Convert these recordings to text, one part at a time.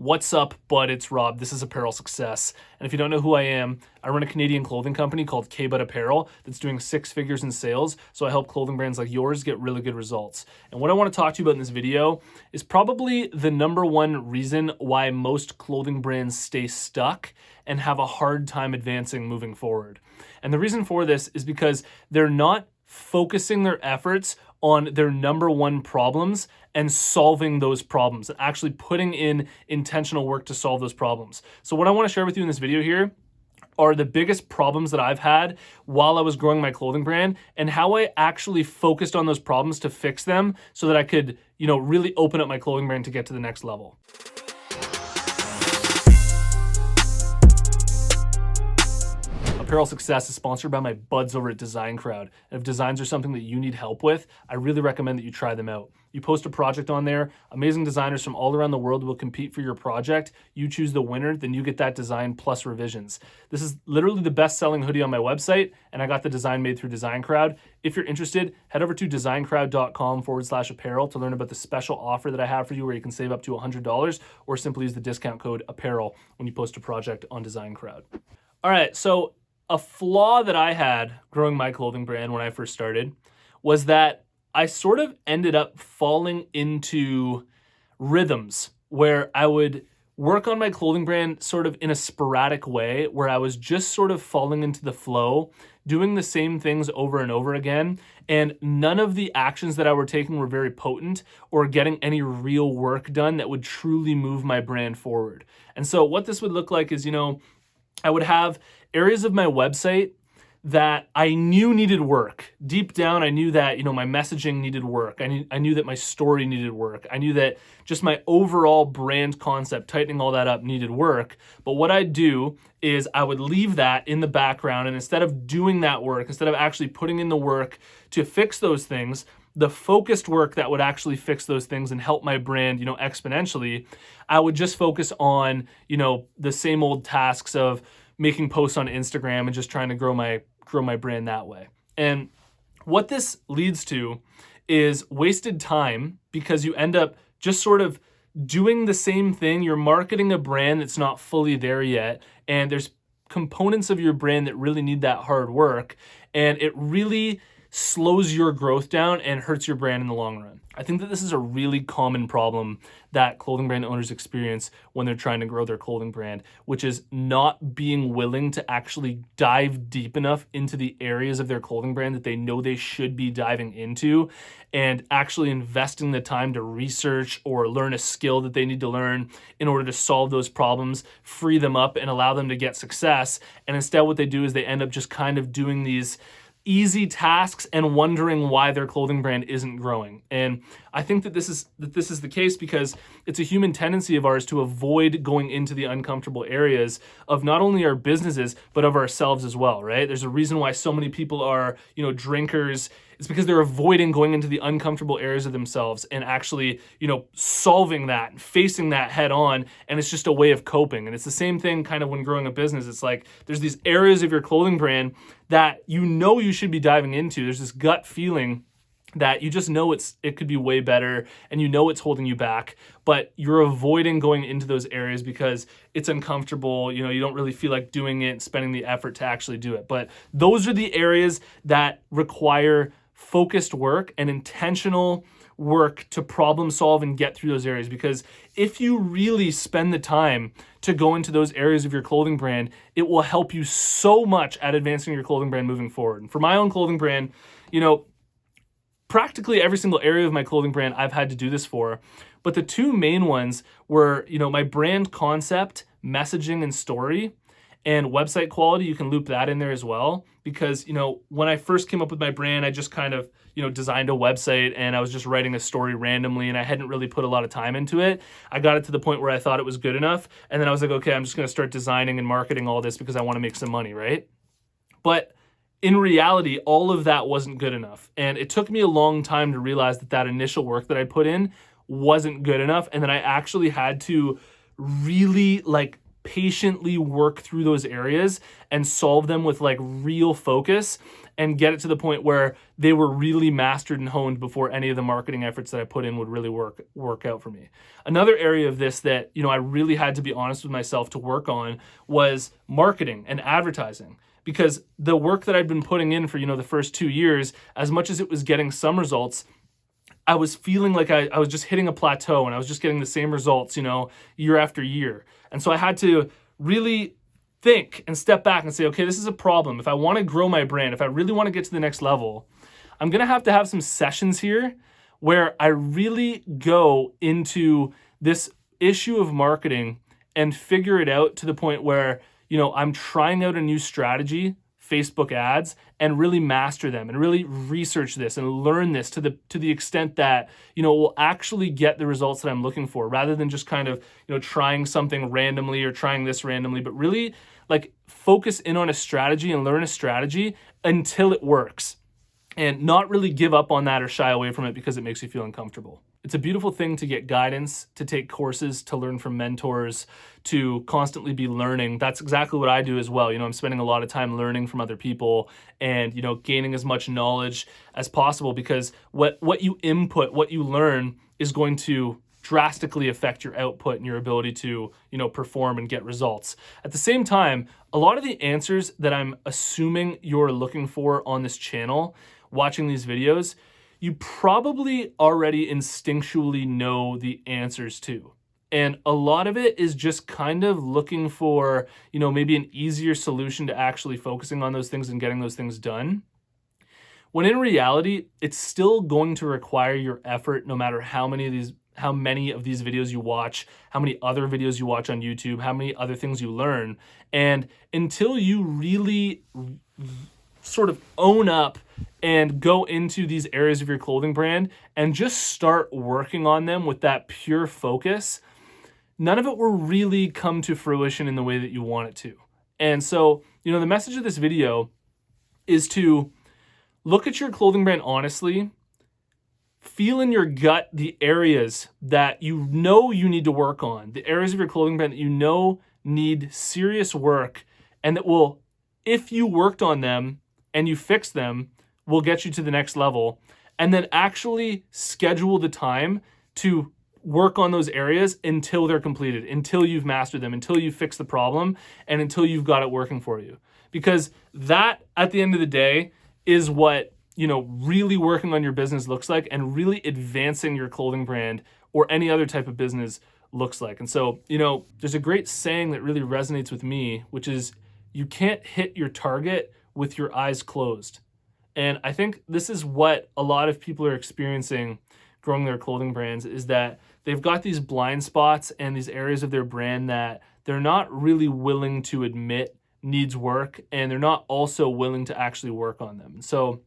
What's up, bud? It's Rob. This is Apparel Success. And if you don't know who I am, I run a Canadian clothing company called K-Bud Apparel that's doing 6 figures in sales. So I help clothing brands like yours get really good results. And what I want to talk to you about in this video is probably the number one reason why most clothing brands stay stuck and have a hard time advancing moving forward. And the reason for this is because they're not focusing their efforts on their number one problems and solving those problems, and actually putting in intentional work to solve those problems. So what I want to share with you in this video here are the biggest problems that I've had while I was growing my clothing brand, and how I actually focused on those problems to fix them so that I could, really open up my clothing brand to get to the next level. Apparel Success is sponsored by my buds over at Design Crowd. And if designs are something that you need help with, I really recommend that you try them out. You post a project on there, amazing designers from all around the world will compete for your project. You choose the winner, then you get that design plus revisions. This is literally the best-selling hoodie on my website, and I got the design made through Design Crowd. If you're interested, head over to designcrowd.com/apparel to learn about the special offer that I have for you where you can save up to $100, or simply use the discount code APPAREL when you post a project on Design Crowd. All right, so a flaw that I had growing my clothing brand when I first started was that I sort of ended up falling into rhythms where I would work on my clothing brand sort of in a sporadic way, where I was just sort of falling into the flow, doing the same things over and over again, and none of the actions that I were taking were very potent or getting any real work done that would truly move my brand forward. And so what this would look like is, I would have areas of my website that I knew needed work. Deep down, I knew that, my messaging needed work. I knew that my story needed work. I knew that just my overall brand concept, tightening all that up, needed work. But what I'd do is I would leave that in the background, and instead of doing that work, instead of actually putting in the work to fix those things, the focused work that would actually fix those things and help my brand, exponentially, I would just focus on, the same old tasks of making posts on Instagram and just trying to grow my brand that way. And what this leads to is wasted time, because you end up just sort of doing the same thing. You're marketing a brand that's not fully there yet, and there's components of your brand that really need that hard work, and it really slows your growth down and hurts your brand in the long run. I think that this is a really common problem that clothing brand owners experience when they're trying to grow their clothing brand, which is not being willing to actually dive deep enough into the areas of their clothing brand that they know they should be diving into, and actually investing the time to research or learn a skill that they need to learn in order to solve those problems, free them up, and allow them to get success. And instead what they do is they end up just kind of doing these easy tasks and wondering why their clothing brand isn't growing. And I think that this is the case because it's a human tendency of ours to avoid going into the uncomfortable areas of not only our businesses, but of ourselves as well, right? There's a reason why so many people are, drinkers. It's because they're avoiding going into the uncomfortable areas of themselves and actually, solving that and facing that head on. And it's just a way of coping. And it's the same thing kind of when growing a business. It's like there's these areas of your clothing brand that you should be diving into. There's this gut feeling that you just know it could be way better, and it's holding you back, but you're avoiding going into those areas because it's uncomfortable. You don't really feel like doing it and spending the effort to actually do it. But those are the areas that require focused work and intentional work to problem solve and get through those areas. Because if you really spend the time to go into those areas of your clothing brand, it will help you so much at advancing your clothing brand moving forward. And for my own clothing brand, practically every single area of my clothing brand I've had to do this for. But the two main ones were, my brand concept, messaging and story, and website quality. You can loop that in there as well. Because, when I first came up with my brand, I just kind of, designed a website, and I was just writing a story randomly, and I hadn't really put a lot of time into it. I got it to the point where I thought it was good enough. And then I was like, okay, I'm just going to start designing and marketing all this because I want to make some money, right? But in reality, all of that wasn't good enough. And it took me a long time to realize that initial work that I put in wasn't good enough. And then I actually had to really patiently work through those areas and solve them with real focus and get it to the point where they were really mastered and honed before any of the marketing efforts that I put in would really work out for me. Another area of this that, I really had to be honest with myself to work on was marketing and advertising. Because the work that I'd been putting in for, the first 2 years, as much as it was getting some results, I was feeling like I was just hitting a plateau and I was just getting the same results, year after year. And so I had to really think and step back and say, okay, this is a problem. If I want to grow my brand, if I really want to get to the next level, I'm going to have some sessions here where I really go into this issue of marketing and figure it out to the point where I'm trying out a new strategy, Facebook ads, and really master them and really research this and learn this to the extent that, will actually get the results that I'm looking for, rather than just kind of, trying something randomly or trying this randomly, but really like focus in on a strategy and learn a strategy until it works, and not really give up on that or shy away from it because it makes you feel uncomfortable. It's a beautiful thing to get guidance, to take courses, to learn from mentors, to constantly be learning. That's exactly what I do as well. I'm spending a lot of time learning from other people and, gaining as much knowledge as possible, because what you input, what you learn is going to drastically affect your output and your ability to, perform and get results. At the same time, a lot of the answers that I'm assuming you're looking for on this channel, watching these videos, you probably already instinctually know the answers to. And a lot of it is just kind of looking for, maybe an easier solution to actually focusing on those things and getting those things done. When in reality, it's still going to require your effort, no matter how many of these videos you watch, how many other videos you watch on YouTube, how many other things you learn. And until you really sort of own up and go into these areas of your clothing brand and just start working on them with that pure focus, none of it will really come to fruition in the way that you want it to. And so, the message of this video is to look at your clothing brand honestly, feel in your gut the areas that you need to work on, the areas of your clothing brand that need serious work, and that will, if you worked on them and you fix them, will get you to the next level. And then actually schedule the time to work on those areas until they're completed, until you've mastered them, until you fix the problem, and until you've got it working for you. Because that, at the end of the day, is what, really working on your business looks like, and really advancing your clothing brand or any other type of business looks like. And so, there's a great saying that really resonates with me, which is, you can't hit your target with your eyes closed. And I think this is what a lot of people are experiencing growing their clothing brands, is that they've got these blind spots and these areas of their brand that they're not really willing to admit needs work, and they're not also willing to actually work on them. So,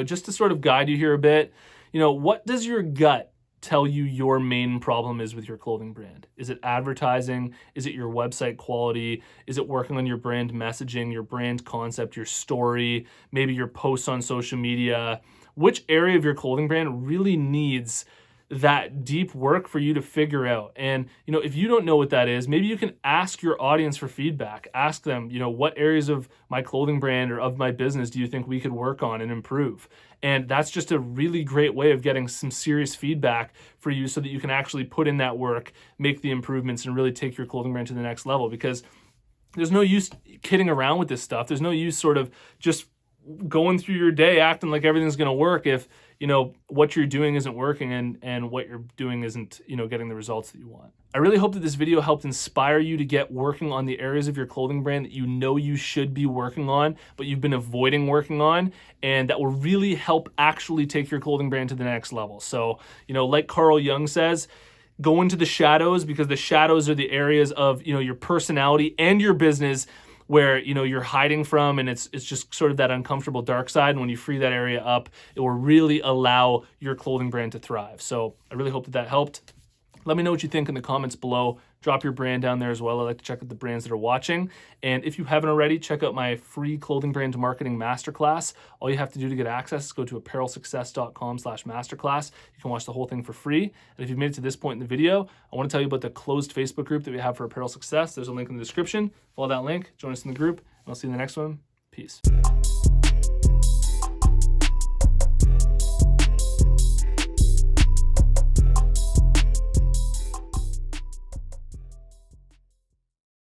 just to sort of guide you here a bit, what does your gut tell you your main problem is with your clothing brand? Is it advertising? Is it your website quality? Is it working on your brand messaging, your brand concept, your story, maybe your posts on social media? Which area of your clothing brand really needs that deep work for you to figure out? And, if you don't know what that is, maybe you can ask your audience for feedback. Ask them, what areas of my clothing brand or of my business do you think we could work on and improve? And that's just a really great way of getting some serious feedback for you, so that you can actually put in that work, make the improvements, and really take your clothing brand to the next level. Because there's no use kidding around with this stuff. There's no use sort of just going through your day acting like everything's going to work if, what you're doing isn't working and what you're doing isn't, getting the results that you want. I really hope that this video helped inspire you to get working on the areas of your clothing brand that you should be working on, but you've been avoiding working on, and that will really help actually take your clothing brand to the next level. So, like Carl Jung says, go into the shadows, because the shadows are the areas of, your personality and your business where, you're hiding from, and it's just sort of that uncomfortable dark side. And when you free that area up, it will really allow your clothing brand to thrive. So I really hope that helped. Let me know what you think in the comments below. Drop your brand down there as well. I like to check out the brands that are watching. And if you haven't already, check out my free clothing brand marketing masterclass. All you have to do to get access is go to apparelsuccess.com/masterclass. You can watch the whole thing for free. And if you've made it to this point in the video, I want to tell you about the closed Facebook group that we have for Apparel Success. There's a link in the description. Follow that link, join us in the group, and I'll see you in the next one. Peace.